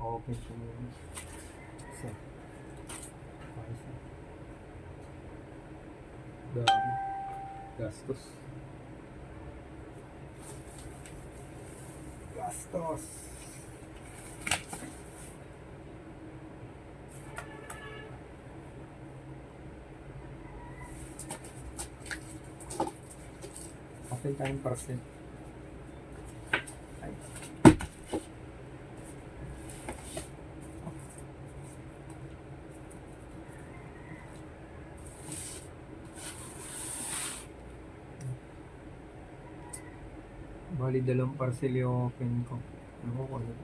Naka-open siya muna. Isa. Isa. Dami. Gastos. Gastos. Open tayong parcel. Ay. Bali, dalawang parcel yung open ko. Ano ko ano?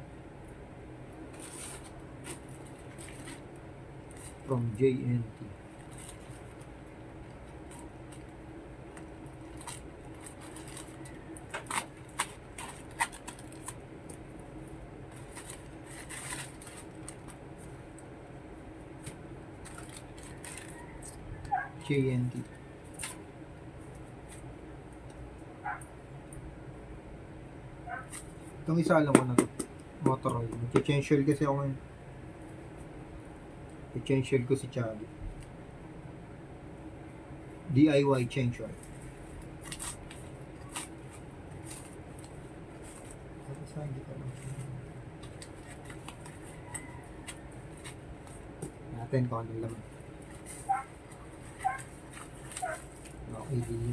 From JNT. JNT. Itong isa lang ko na to. Motor oil. Mag-change oil kasi ako ngayon. I-change oil ko si Chabi. DIY change oil. Natin kung ano laman. Okay, di.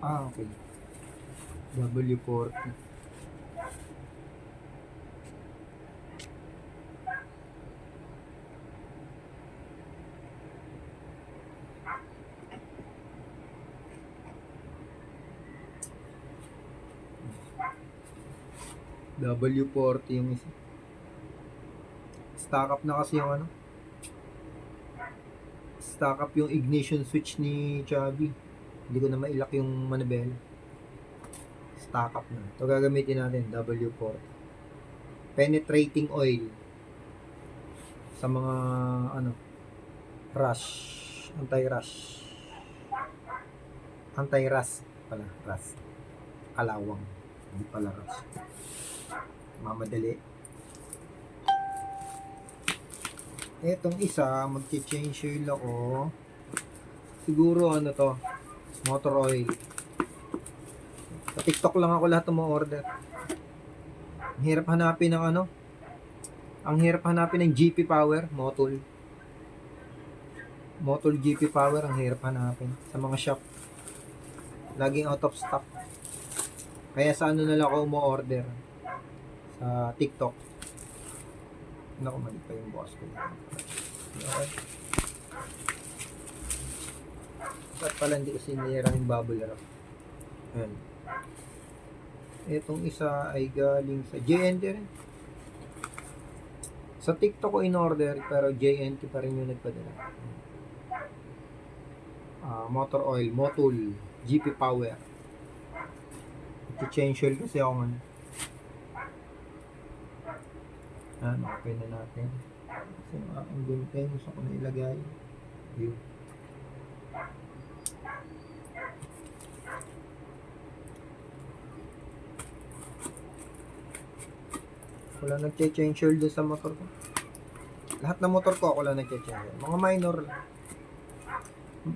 Okay. W40. W40 yung isa. Stack up na kasi yung ano. Stack up yung ignition switch ni Chabi. Hindi ko na mailak yung manibela. Stack up na. Ito gagamitin natin, W40. Penetrating oil. Sa mga, ano, rush. Anti-rush. Anti-rust pala. Rust. Kalawang. Hindi pala rust. Mamadali. Etong isa, mag-change oil ako. Siguro, ano to, motor oil. Sa TikTok lang ako lahat ng mga order. Ang hirap hanapin ng ano. Ang hirap hanapin ng GP Power, Motul. Motul GP Power, ang hirap hanapin sa mga shop. Laging out of stock. Kaya sa ano na lang ako mo-order. Sa TikTok. Naku, mali pa yung boss ko. Okay. Ba't pala hindi kasi nilirang yung bubble wrap? Ayan. Itong isa ay galing sa JNT rin. Sa TikTok ko in-order, pero JNT pa rin yung nagpadala. Motor oil, Motul, GP Power. I-change oil kasi ako man. Open na natin. Kasi ang gunting, gusto ko na ilagay. Yun. Wala nag-change oil doon sa motor ko. Lahat ng motor ko ako lang nag-change oil. Mga minor lang.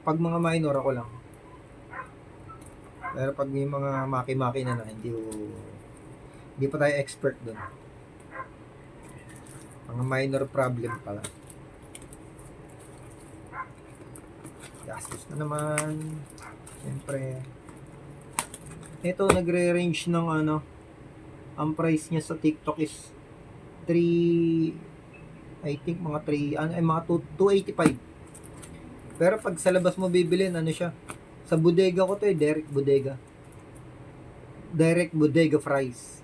Pag mga minor ako lang. Pero pag may mga maki-maki na hindi pa tayo expert doon. Mga minor problem pala. Gastos na naman. Siyempre. Ito nagre-range ng ano. Ang price niya sa TikTok is 3, I think mga 3, mga 285. Pero pag sa labas mo bibilin, ano siya? Sa bodega ko to direct bodega. Direct bodega price.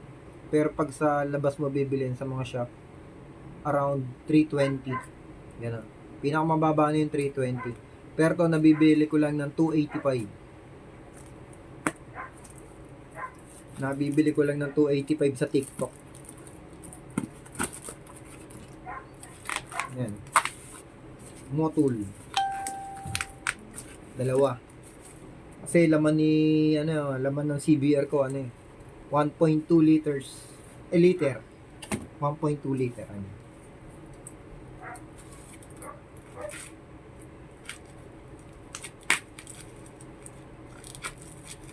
Pero pag sa labas mo bibilin sa mga shop, around 320. Ganun. Pinakamababa na yung 320. Pero to nabibili ko lang ng 285. Nabibili ko lang ng 285 sa TikTok. Yan. Motul. Dalawa. Kasi laman ni laman ng CBR ko 1.2 liters. Liter. 1.2 liter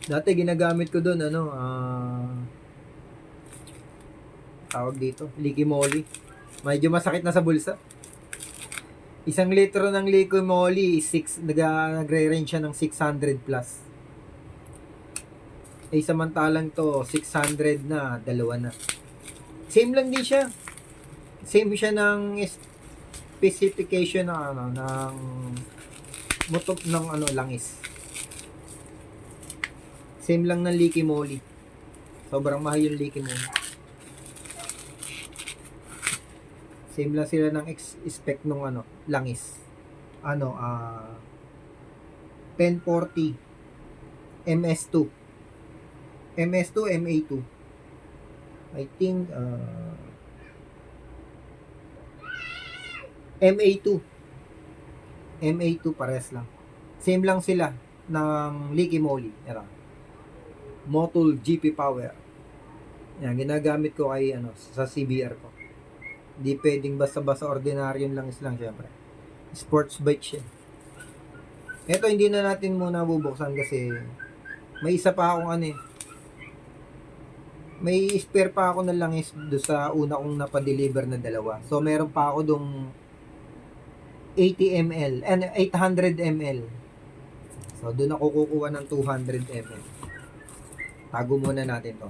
Dati ginagamit ko doon tawag dito, Liqui Moly. Medyo masakit na sa bulsa. 1 litro ng Liqui Moly, nagre-range siya ng 600 plus. Samantalang to, 600 na, dalawa na. Same lang din siya. Same siya ng specification ng motor ng langis. Same lang ng Liqui Moly. Sobrang mahal yung Liqui Moly. Same lang sila ng spec nung langis. 1040 MS2. MS2, MA2. I think MA2. MA2 pares lang. Same lang sila ng Liqui Moly. Motul GP Power. Yan, ginagamit ko kay sa CBR ko. Hindi pwedeng basta-basta ordinaryong langis lang syempre. Sports bike siya. Ito hindi na natin muna bubuksan kasi may isa pa akong may spare pa ako ng langis do sa una kong napadeliver na dalawa. So meron pa ako dong 80 ml and 800 ml. So doon ako kukuha ng 200 ml. Tago muna natin to.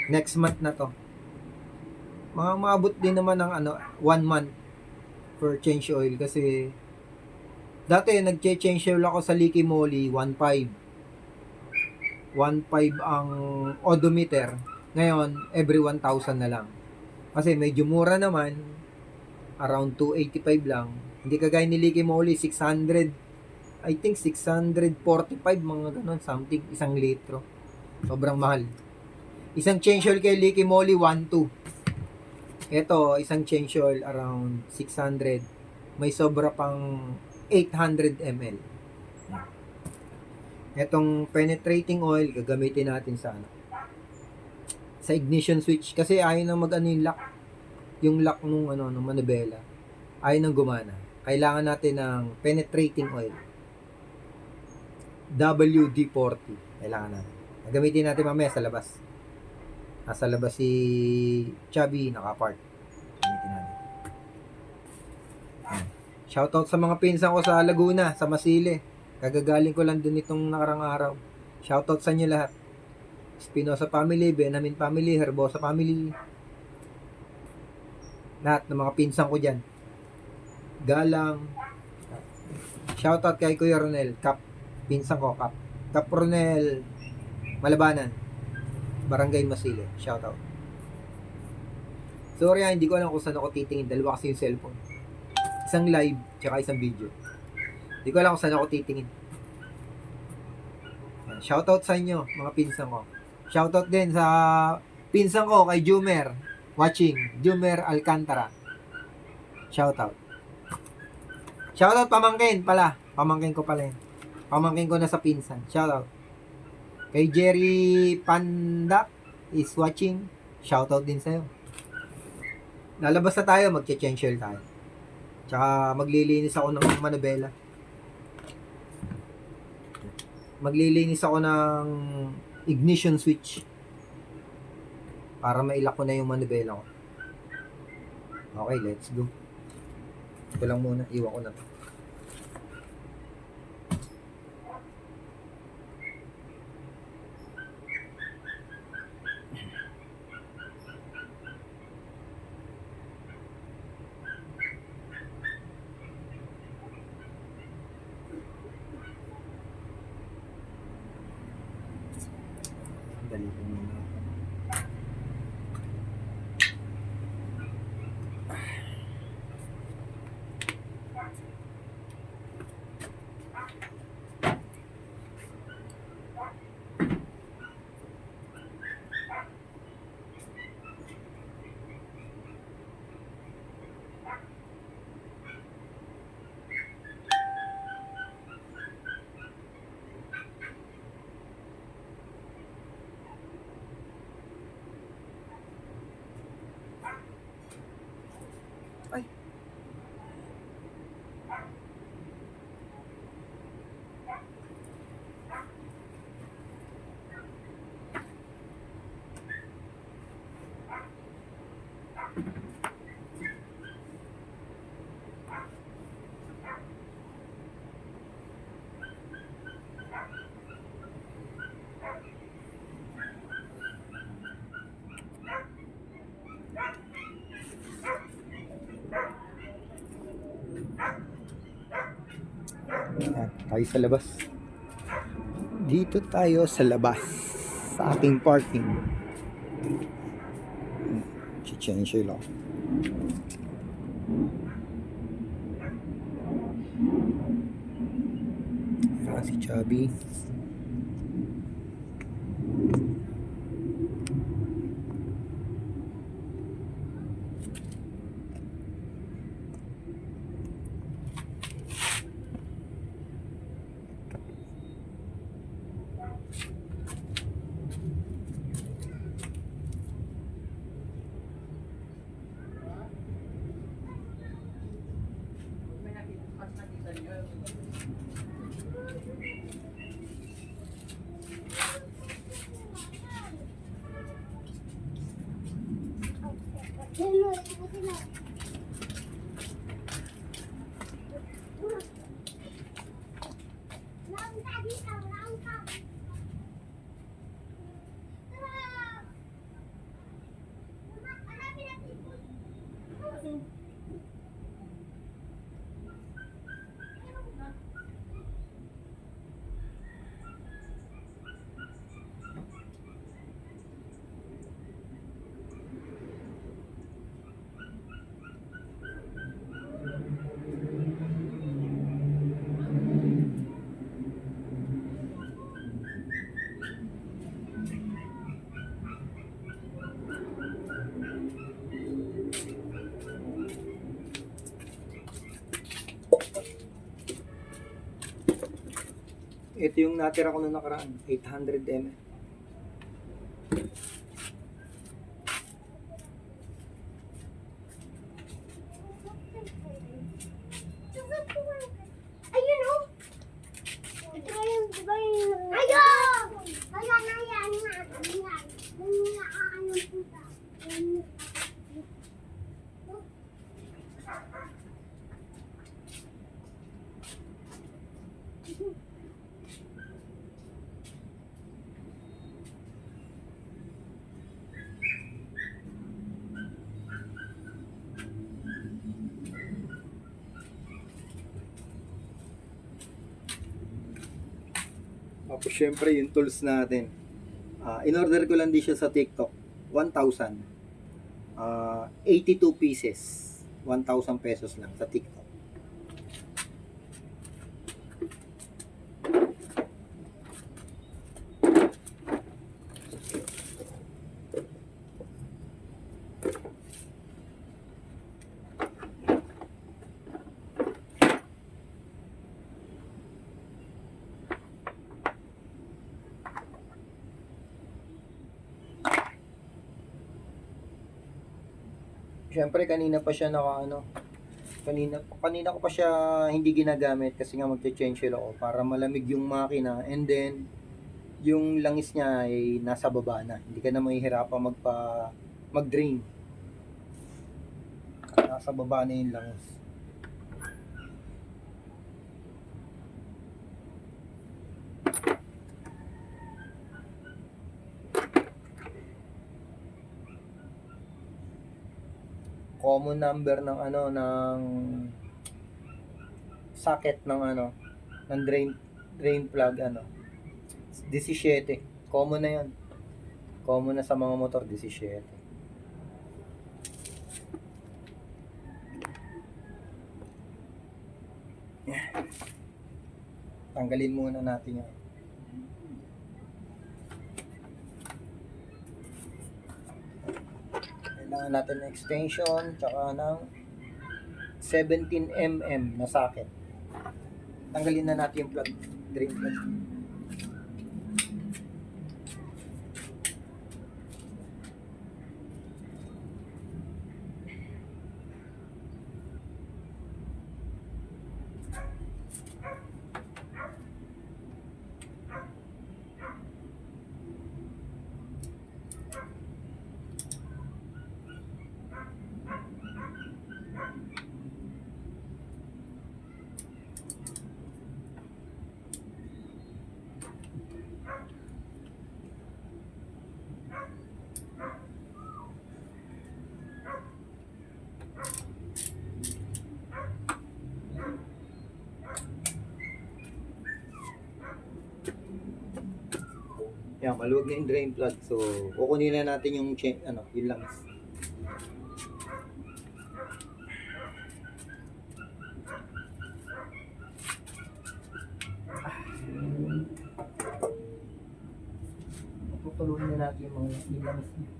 Next month na to. Maabot din naman ng 1 month for change oil kasi dati nagche-change oil ako sa Liqui Moly 1.5 ang odometer. Ngayon every 1,000 na lang kasi medyo mura naman, around 285 lang. Hindi kagaya ni Liqui Moly 600, I think 645 mga ganun something, 1 litro. Sobrang mahal. Isang change oil kay Liqui Moly 1.2. Ito, isang change oil around 600. May sobra pang 800 ml. Itong penetrating oil, gagamitin natin sa sa ignition switch. Kasi ayaw nang yung lock. Yung lock nung nung manibela. Ayaw nang gumana. Kailangan natin ng penetrating oil. WD-40. Kailangan natin. Gagamitin natin mamaya sa labas. Nasa labas si Chubby, nakapark. Gamitin natin. Shoutout sa mga pinsan ko sa Laguna, sa Masile. Kagagaling ko lang dun itong nakarang araw. Shoutout sa inyo lahat. Espinosa family, Benamin family, Herbosa family. Lahat ng mga pinsan ko dyan. Galang. Shoutout kay Kuya Ronel, Kap. Pinsan ko, Kap. Kap Ronel Malabanan, Barangay Masile. Shoutout. Sorry hindi ko alam kung saan ako titingin. Dalawa kasi yung cellphone. Isang live, tsaka isang video. Hindi ko alam kung saan ako titingin. Shoutout sa inyo, mga pinsan ko. Shoutout din sa pinsan ko kay Jumer. Watching. Jumer Alcantara. Shoutout. Shoutout pamangkin pala. Pamangkin ko pala yun. Pamangkin ko na sa pinsan. Shoutout. Kay Jerry Panda is watching. Shoutout din sa'yo. Lalabas na tayo. Magche-change oil tayo. Tsaka maglilinis ako ng manibela. Maglilinis ako ng ignition switch. Para mailak ko na yung manibela ko. Okay, let's go. Ito lang muna. Iwan ko na to. Dali ko muna. Yan, tayo sa labas. Dito tayo sa labas sa ating parking. Change lang. Si Chubby. Ito yung natira ko nung nakaraan, 800 ml. Ayun oh! Ito ba yung, di ba yung... Ayun! Ayan, ayan, ayan. Yung nakaayon puta. Tapos syempre yung tools natin. In-order ko lang din siya sa TikTok. 1,000. 82 pieces. 1,000 pesos lang sa TikTok. Siyempre kanina pa siya kanina ko pa siya hindi ginagamit kasi nga magche-change oil ako para malamig yung makina, and then yung langis niya ay nasa baba na. Hindi ka na mahihirapan mag-drain. Nasa baba na yung langis. Common number ng ng socket ng drain plug 17. Common na 'yan. Common na sa mga motor 17. Tanggalin muna natin 'yan. Kailangan natin ng extension tsaka ng 17mm na socket. Tanggalin na natin yung plug, drain plug. Yan, maluwag na yung drain plug. So, kukunin na natin yung yung langis. Tutuluin na natin yung mga yung langis niya.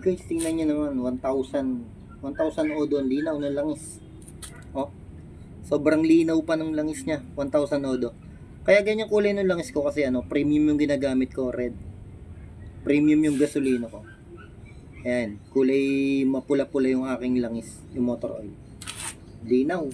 Guys, tingnan nyo naman, 1,000 odo ang linaw ng langis. Oh, sobrang linaw pa ng langis niya, 1,000 odo. Kaya ganyan kulay ng langis ko kasi premium yung ginagamit ko, red. Premium yung gasolina ko. Ayan, kulay mapula-pula yung aking langis, yung motor oil. Linaw.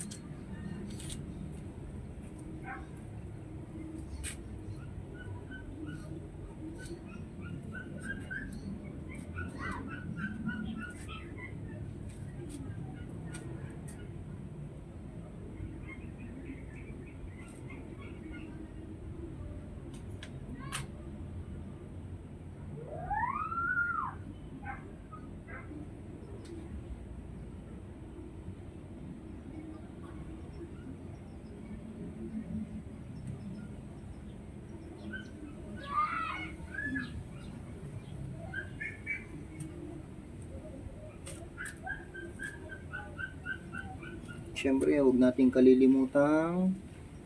Siyempre, huwag natin kalilimutang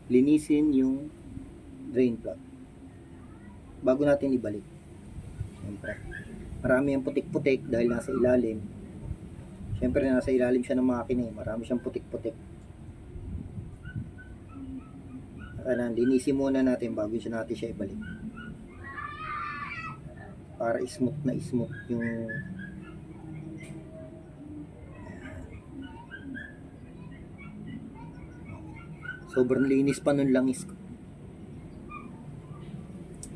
linisin yung drain plug bago natin ibalik. Siyempre, marami yung putik-putik dahil nasa ilalim. Siyempre, nasa ilalim siya ng makina, marami siyang putik-putik. Kaya linisin muna natin bago natin siya ibalik, para smooth na smooth yung sobrang linis pa nun langis ko.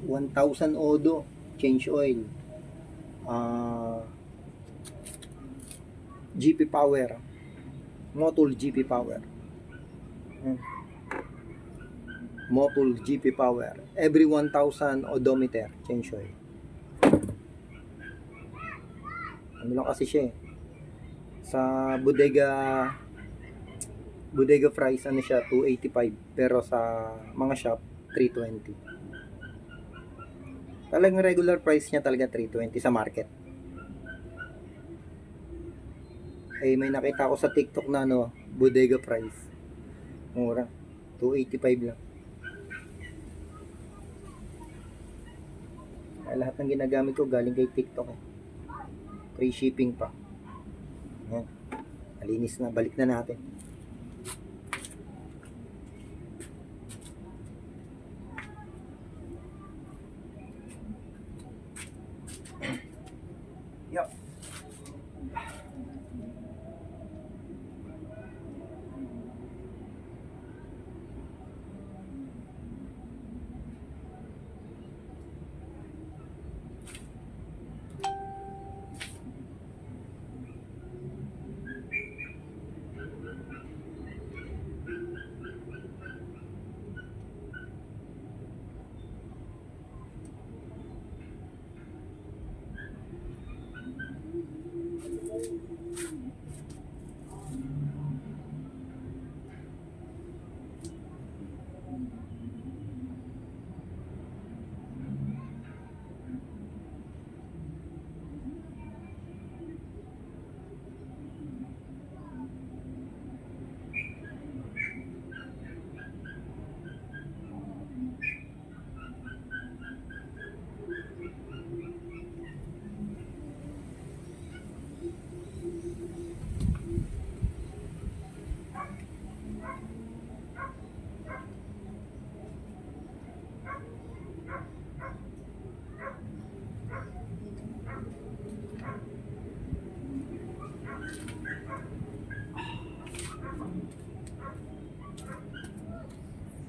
1,000 odo, change oil, GP power, Motul GP power, Motul GP power, every 1,000 odometer, change oil. Ano lang kasi siya sa bodega price siya 285, pero sa mga shop 320. Talagang regular price niya talaga 320 sa market. May nakita ako sa TikTok na bodega price, mura, 285 lang. Lahat ng ginagamit ko galing kay TikTok free shipping pa. Ayan, malinis na, balik na natin. Yup.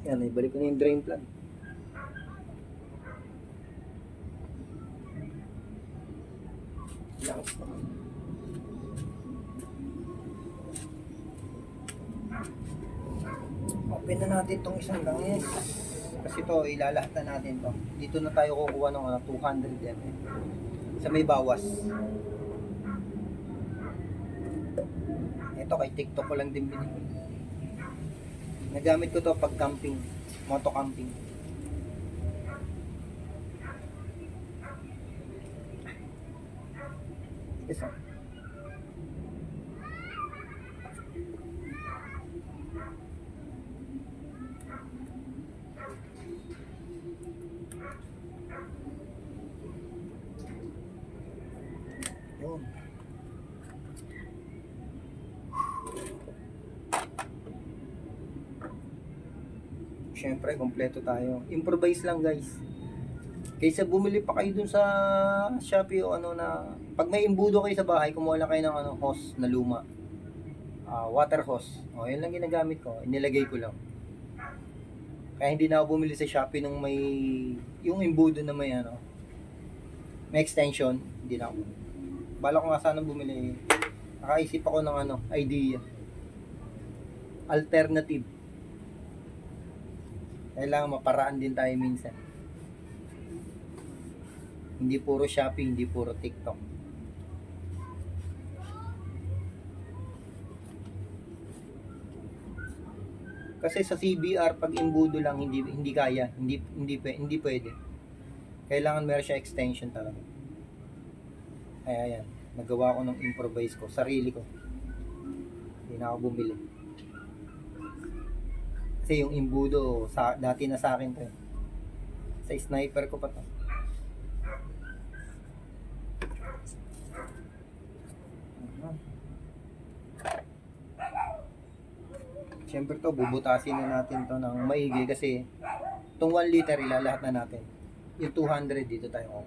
Yan, ibalik ko na yung drain plug. Lakas naman. Open na natin tong isang langis. Kasi to, ilalahat na natin to. Dito na tayo kukuha ng 200 ml. Sa may bawas. Ito kay TikTok ko lang din binili. Nagamit ko to pag camping, moto camping. Isa. Yun. Siyempre, kompleto tayo. Improvise lang, guys. Kaysa bumili pa kayo dun sa Shopee o ano na pag may imbudo kayo sa bahay, kumuha lang kayo ng hose na luma. Water hose. O, yun lang ginagamit ko. Inilagay ko lang. Kaya hindi na ako bumili sa Shopee nung may yung imbudo na may may extension. Hindi na ako. Bala ko nga sana bumili. Nakaisip ako ng idea. Alternative. Kailangan maparaan din tayo minsan. Hindi puro Shopee, hindi puro TikTok. Kasi sa CBR pag imbudo lang hindi kaya, hindi pwede. Kailangan meron siya extension talaga. Kaya yan, nagawa ko ng improvise ko, sarili ko. Hindi na ako bumili. Kasi yung imbudo dati na sa akin 'to. Sa sniper ko pa 'to. Siyempre to, bubutasin na natin to ng maigi kasi itong 1 liter ilalahat na natin. Yung 200 dito tayo.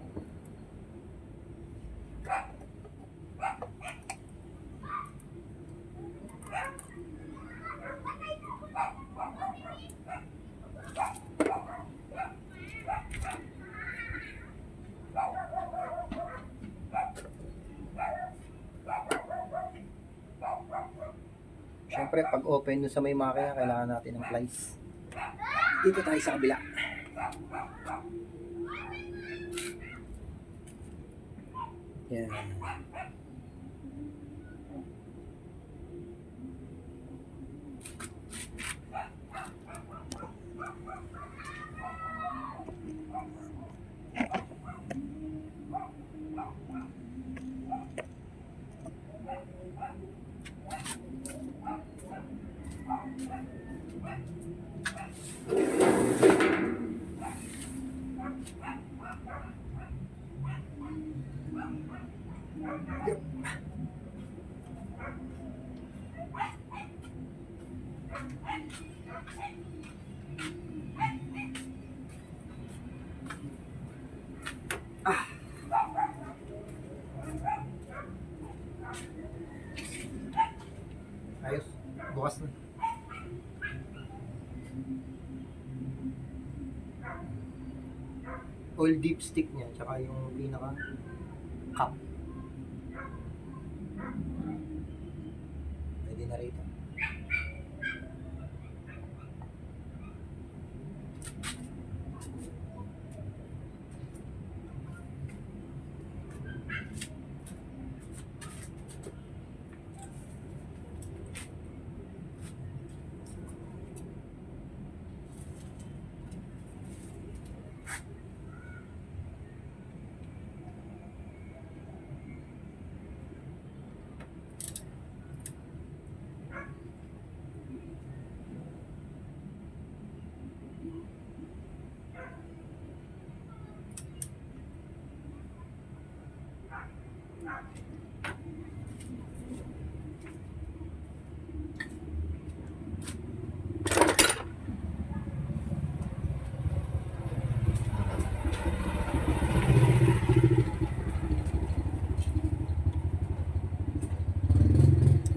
Siyempre, pag open dun sa may makina, kailangan natin ng plies. Dito tayo sa kabila. Yan. Ayos, bukas na. Oil dipstick niya, tsaka yung pinaka cup. Pwede na rito.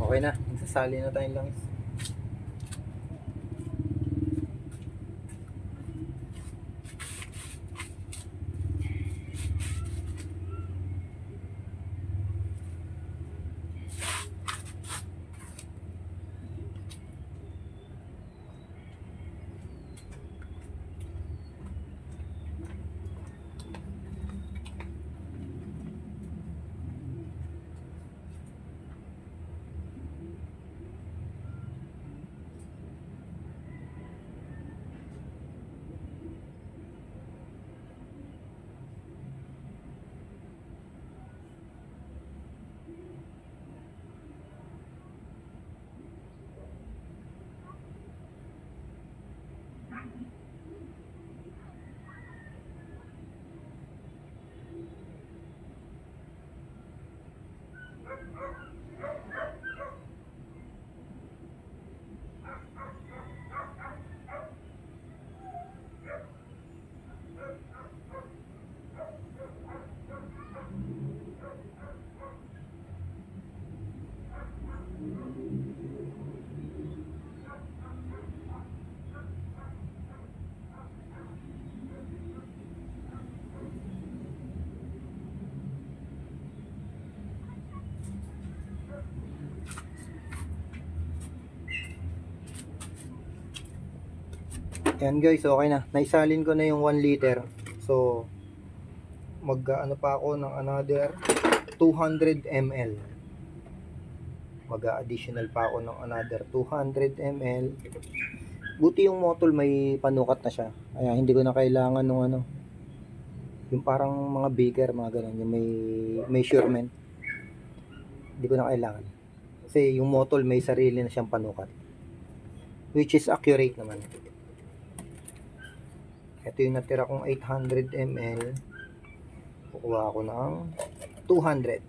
Okay na, magsasali na tayong langis. Yan guys, okay na. Naisalin ko na yung 1 liter. So, ano pa ako ng another 200 ml. Mag-additional pa ako ng another 200 ml. Buti yung motol may panukat na siya. Kaya hindi ko na kailangan ng ano. Yung parang mga beaker, mga ganun. Yung may measurement. Hindi ko na kailangan. Kasi yung motol may sarili na siyang panukat. Which is accurate naman. Ito yung natira kong 800 ml. Kukuha ako ng 200.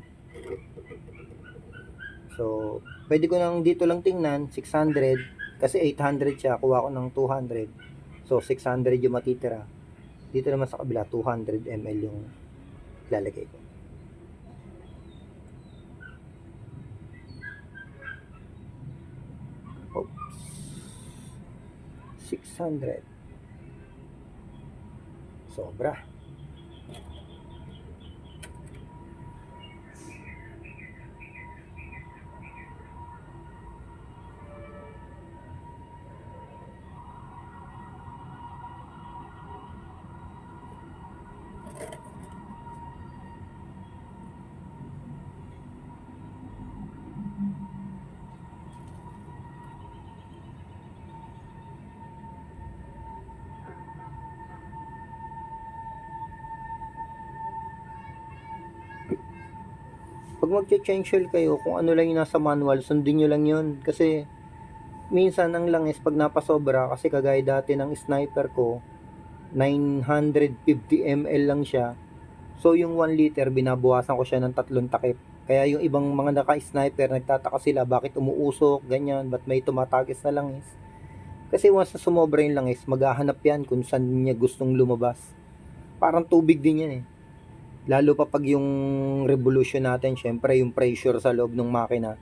So, pwede ko nang dito lang tingnan, 600. Kasi 800 siya, kuha ko ng 200. So, 600 yung matitira. Dito naman sa kabila, 200 ml yung lalagay ko. Oops. 600. Sobra. Pag mag-change oil kayo, kung ano lang yung nasa manual, sundin nyo lang yun. Kasi, minsan ang langis pag napasobra, kasi kagaya dati ng sniper ko, 950 ml lang siya. So, yung 1 liter, binabawasan ko siya ng 3 takip. Kaya yung ibang mga naka-sniper, nagtataka sila, bakit umuusok, ganyan, ba't may tumatagis na langis. Kasi once na sumobra yung langis, maghahanap yan kung saan niya gustong lumabas. Parang tubig din yan eh. Lalo pa pag yung revolution natin, syempre yung pressure sa loob ng makina,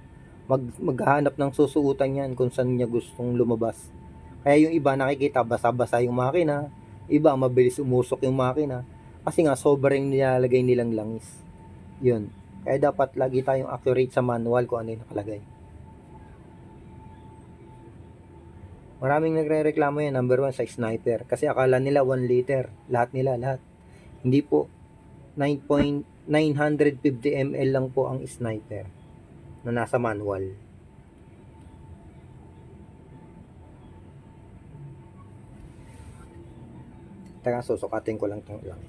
maghahanap ng susuutan yan kung saan niya gustong lumabas. Kaya yung iba nakikita basa-basa yung makina, iba mabilis umusok yung makina, kasi nga sobrang nilalagay nilang langis. Yun. Kaya dapat lagi tayong accurate sa manual kung ano yung nakalagay. Maraming nagre-reklamo yan, number 1 sa sniper, kasi akala nila 1 liter, lahat. Hindi po. 950 ml lang po ang sniper na nasa manual. Teka, susukatin ko lang itong lang.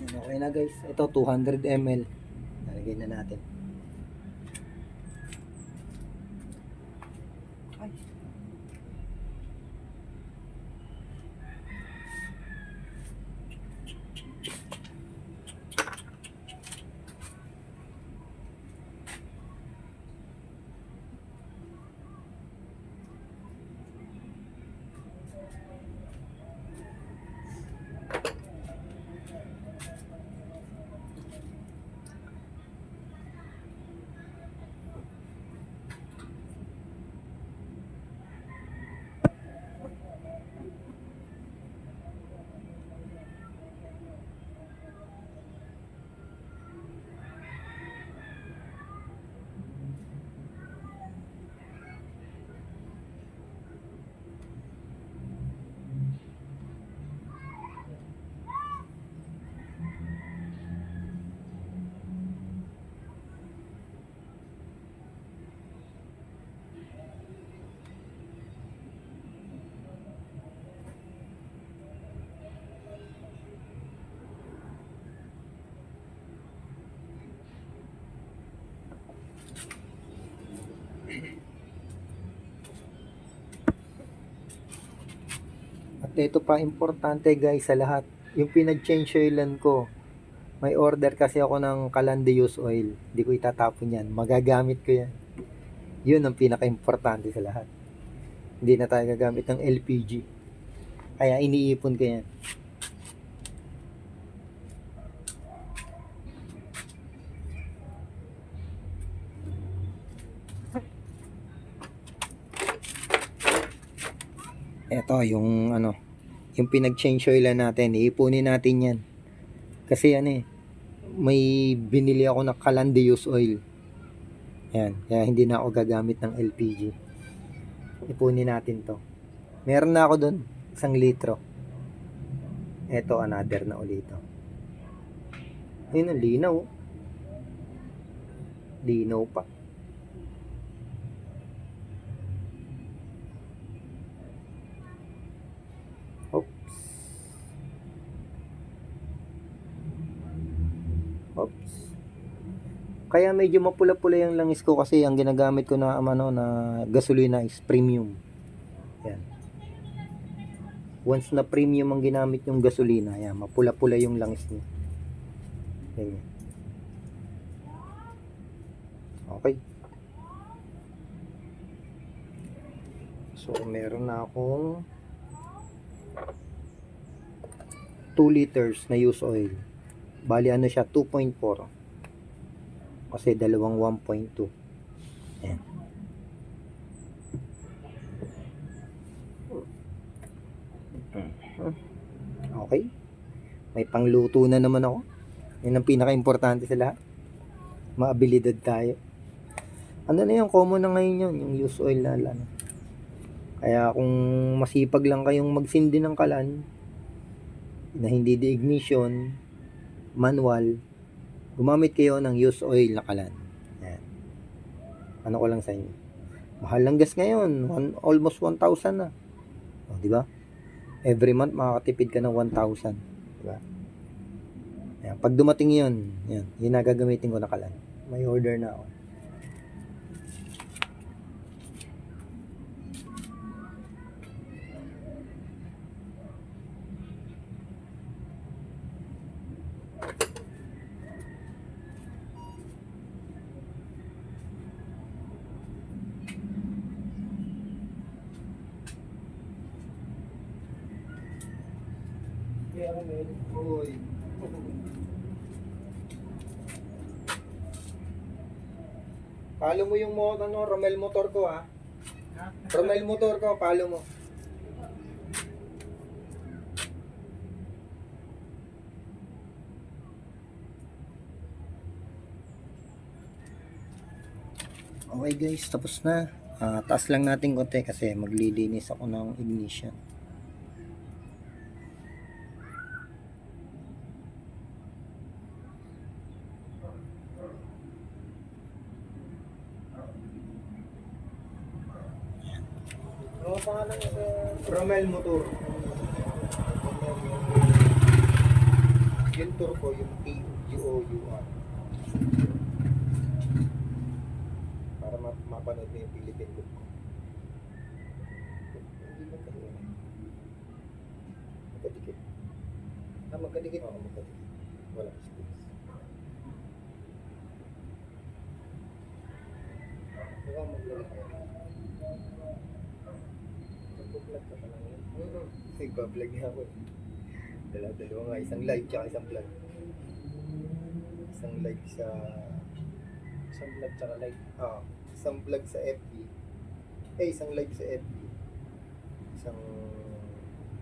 Okay na guys, ito 200 ml. Lalagay na natin. Ay. At ito pa importante guys sa lahat, yung pinag-change oilan ko. May order kasi ako ng Calande use oil. Hindi ko itatapon yan. Magagamit ko yan. Yun ang pinaka-importante sa lahat. Hindi na tayo gagamit ng LPG. Kaya iniipon ko yan. Ito yung ano, yung pinag-change oil natin, iipunin natin yan. Kasi ano may binili ako na Calande use oil. Yan, kaya hindi na ako gagamit ng LPG. Ipunin natin to. Meron na ako doon, 1 litro. Ito, another na ulit ito. Ayun, ang linaw. Linaw pa. Oops. Oops. Kaya medyo mapula-pula yung langis ko kasi ang ginagamit ko na na gasolina is premium. Yan. Once na premium ang ginamit yung gasolina, yan, mapula-pula yung langis niya. Ganyan. Okay. So, meron na akong 2 liters na used oil. Bali ano siya, 2.4. Kasi dalawang 1.2. Ayan. Okay. May pangluto na naman ako. Yan ang pinaka-importante sa lahat. Maabilidad tayo. Ano na yung common na ngayon yun, yung used oil na ano. Kaya kung masipag lang kayong magsindi ng kalan, na hindi de-ignition, manual, gumamit kayo ng used oil na kalan. Yan. Ano ko lang sa inyo. Mahal lang gas ngayon, almost 1,000 na. O, di ba? Every month makakatipid ka ng 1,000, di ba? Yan. Pag dumating 'yon, yan, yun na gagamitin ko na kalan. May order na ako. Uy. Palo mo yung Romel motor ko ha. Romel motor ko, palo mo. Okay guys, tapos na. Taas lang natin konti kasi maglilinis ako ng ignition. Ano pangalan niya sa Romel motor? Yung turbo, yung T-U-O-U-R. Para mapanood mo yung Philippine look ko. Hindi ba tayo? Magkadikit. Magkadikit. Oo, magkadikit. Wala space. Baka maglalaki. Nagpo-vlog ka pa lang yun? Nagpa-vlog niya ako. Dalawa nga, isang live tsaka isang vlog. Isang live sa... Isang vlog tsaka live? Isang vlog sa FB. Isang live sa FB. Isang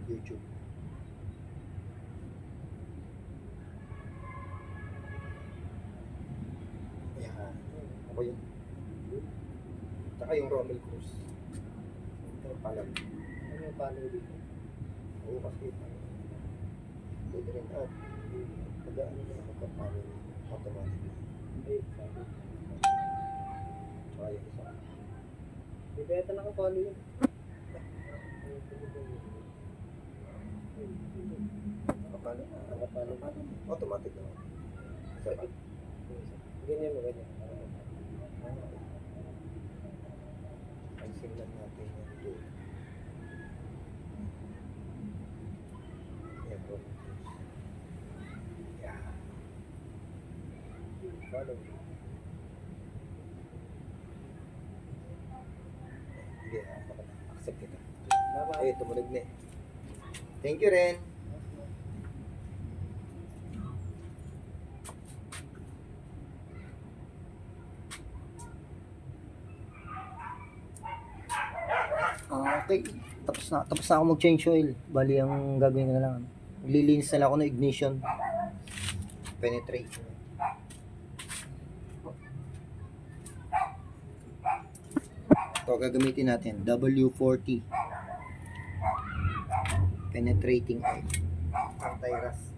YouTube. Ayan. Ako yun. Tsaka yung Romel Cruz. Ito palam. Ano yung palo dito? Oo, kasi pwede rin pag-ano na magkapalo automatic. Sabi. Tsaka yung isa. Di ba ito nakapalo yun? Nakapalo. Automatic naman. Sabi. Ganyan mo, ganyan. Ang signal natin yan doon. Yeah. Follow. Sige, accept kita. Ay, tumunog na eh. Thank you rin. Okay. Tapos na ako mag-change oil. Bali, ang gagawin ko na lang. Maglilinis na lang ako ng ignition. Penetrate. Ito gagamitin natin. W40. Penetrating oil. Anti-rust.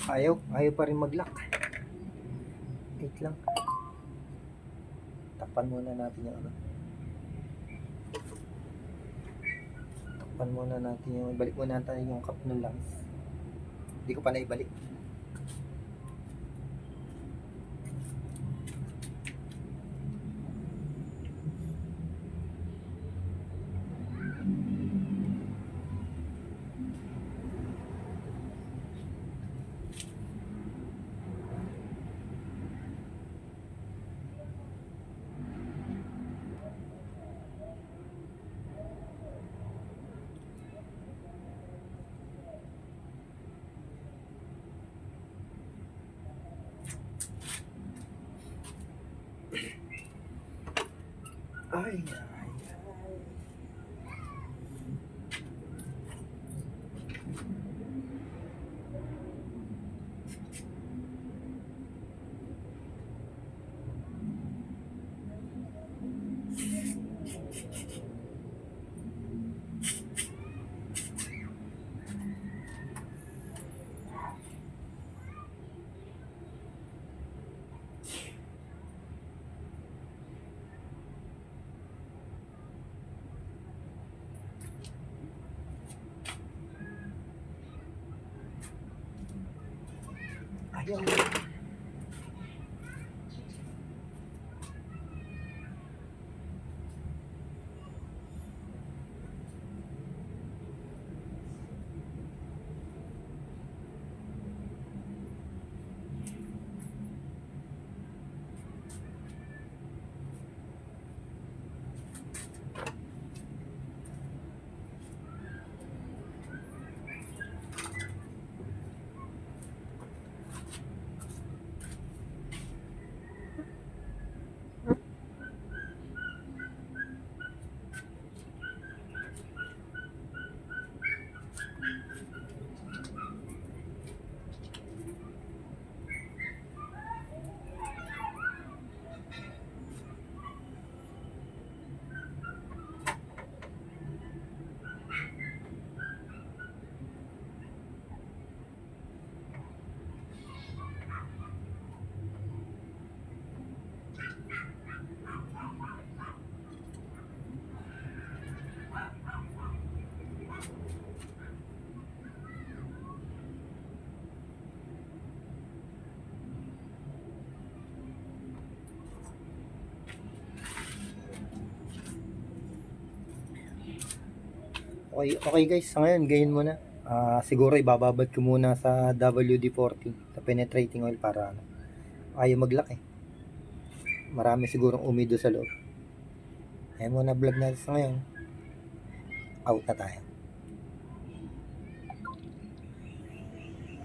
Ayaw pa rin mag-lock. Wait lang. Takpan muna natin yung ano. Takpan muna natin yung, balik muna natin yung cup ng lungs. Hindi ko pa naibalik. Ay, ayaw. Okay, okay guys, sa ngayon, gayon muna. Siguro ibababad ko muna sa WD-40 sa penetrating oil para ayaw maglaki. Marami sigurong umido sa loob. Ayan muna vlog natin sa ngayon. Out na tayo.